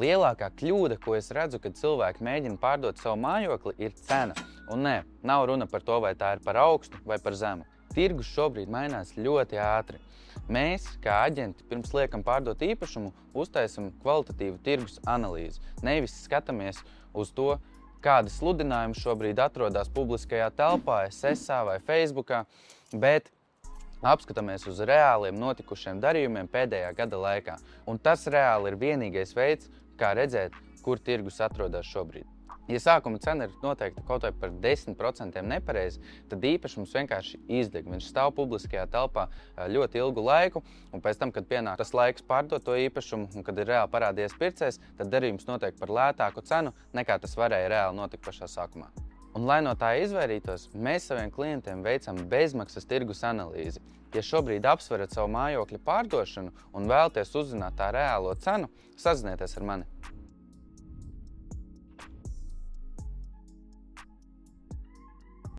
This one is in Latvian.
Lielākā kļūda, ko es redzu, kad cilvēki mēģina pārdot savu mājokli, ir cena. Un nē, nav runa par to, vai tā ir par augstu vai par zemu. Tirgus šobrīd mainās ļoti ātri. Mēs, kā aģenti, pirms liekam pārdot īpašumu, uztaisam kvalitatīvu tirgus analīzi. Nevis skatāmies uz to, kādi sludinājumi šobrīd atrodas publiskajā telpā, SSā vai Facebookā, bet apskatāmies uz reāliem notikušiem darījumiem pēdējā gada laikā. Un tas reāli ir vienīgais veids, kā redzēt, kur tirgus atrodas šobrīd. Ja sākuma cena ir noteikta kaut vai par 10% nepareizi, tad īpašums vienkārši izdeg. Viņš stāv publiskajā telpā ļoti ilgu laiku, un pēc tam, kad pienāk tas laiks pārdot to īpašumu, un kad ir reāli parādījies pircējs, tad darījums notiek par lētāku cenu, nekā tas varēja reāli notikt pašā sākumā. Un, lai no tā izvairītos, mēs saviem klientiem veicam bezmaksas tirgus analīzi. Ja šobrīd apsverat savu mājokļa pārdošanu un vēlaties uzzināt tā reālo cenu, sazinieties ar mani.